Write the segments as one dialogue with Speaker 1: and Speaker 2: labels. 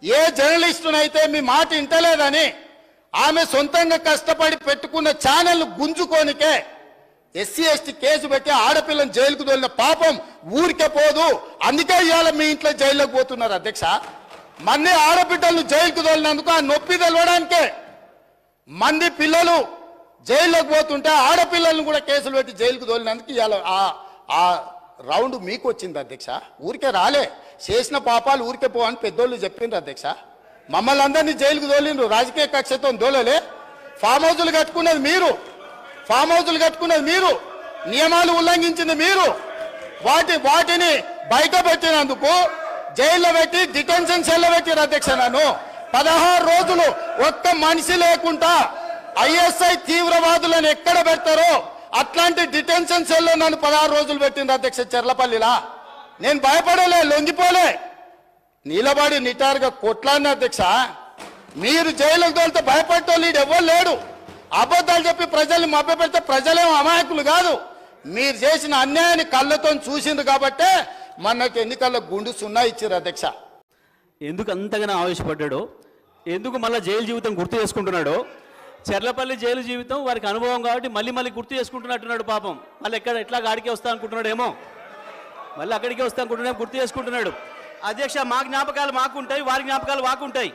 Speaker 1: ఏ జర్నలిస్టునైతే మీ మాట ఇంటలేదని ఆమె సొంతంగా కష్టపడి పెట్టుకున్న ఛానల్ గుంజుకోనికే ఎస్సీ ఎస్టీ కేసు పెట్టి ఆడపిల్లని జైలుకు తోలిన పాపం ఊరికే పోదు. అందుకే ఇవాళ మీ ఇంట్లో జైల్లోకి పోతున్నారు అధ్యక్ష. మంది ఆడబిడ్డలను జైలుకు తోలినందుకు ఆ నొప్పి తెలవడానికే మంది పిల్లలు జైల్లోకి పోతుంటే ఆడపిల్లలను కూడా కేసులు పెట్టి జైలుకు తోలినందుకు ఇవాళ ఆ రౌండ్ మీకు వచ్చింది అధ్యక్ష. ఊరికే రాలే, చేసిన పాపాలు ఊరికే పోవని పెద్దోళ్ళు చెప్పిండ్రు అధ్యక్ష. మమ్మల్ని అందరినీ జైలుకు తోలిండ్రు, రాజకీయ కక్షతో దోలలే. ఫామ్ హౌజులు కట్టుకున్నది మీరు, ఫామ్ హౌజులు కట్టుకున్నది మీరు, నియమాలు ఉల్లంఘించింది మీరు. వాటిని బయట పెట్టినందుకు జైల్లో పెట్టి డిటెన్షన్ సెల్లో పెట్టిరు అధ్యక్ష. నన్ను 16 రోజులు ఒక్క మనిషి లేకుండా ఐఎస్ఐ తీవ్రవాదులను ఎక్కడ పెడతారో అట్లాంటి డిటెన్షన్ సెల్లో నన్ను 16 రోజులు పెట్టింది అధ్యక్ష చెర్లపల్లిలా. నేను భయపడలే, లొంగిపోలే, నిలబడి నిటారుగా కొట్లాడిన అధ్యక్ష. మీరు జైలుకు తోలితే భయపడేటోళ్ళు ఎవ్వరు లేడు. అబద్ధాలు చెప్పి ప్రజల్ని మభ్యపెడితే ప్రజలేమో అమాయకులు కాదు. మీరు చేసిన అన్యాయాన్ని కళ్ళతో చూసింది కాబట్టే మనకి ఎన్నికల్లో గుండు సున్నా ఇచ్చారు అధ్యక్ష.
Speaker 2: ఎందుకు అంతగానో ఆవేశపడ్డాడో, ఎందుకు మళ్ళీ జైలు జీవితం గుర్తు చేసుకుంటున్నాడో, చెర్లపల్లి జైలు జీవితం వారికి అనుభవం కాబట్టి మళ్ళీ గుర్తు చేసుకుంటున్నట్టున్నాడు పాపం. మళ్ళీ ఎట్లా గాడికి వస్తా అనుకుంటున్నాడేమో, మళ్ళీ అక్కడికి వస్తా అనుకుంటున్నాడు, గుర్తు చేసుకుంటున్నాడు. అధ్యక్ష, మా జ్ఞాపకాలు మాకుంటాయి, వారి జ్ఞాపకాలు మాకుంటాయి.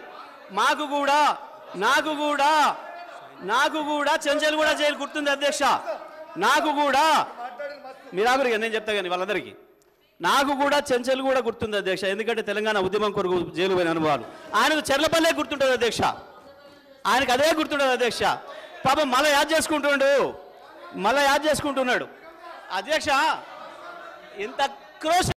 Speaker 2: నాకు కూడా చెంచల్గూడ జైలు గుర్తుంది అధ్యక్ష. నాకు కూడా మీరాగురిగా నేను చెప్తా కానీ వాళ్ళందరికీ నాకు కూడా చెంచల్గూడ గుర్తుంది అధ్యక్ష. ఎందుకంటే తెలంగాణ ఉద్యమం కొరకు జైలు పోయిన అనుభవాలు. ఆయనకు చెర్లపల్లే గుర్తుంటుంది అధ్యక్ష, ఆయనకు అదే గుర్తుంటుంది అధ్యక్ష. పాపం మళ్ళీ యాద్ చేసుకుంటున్నాడు అధ్యక్ష. ఎంత క్రోష్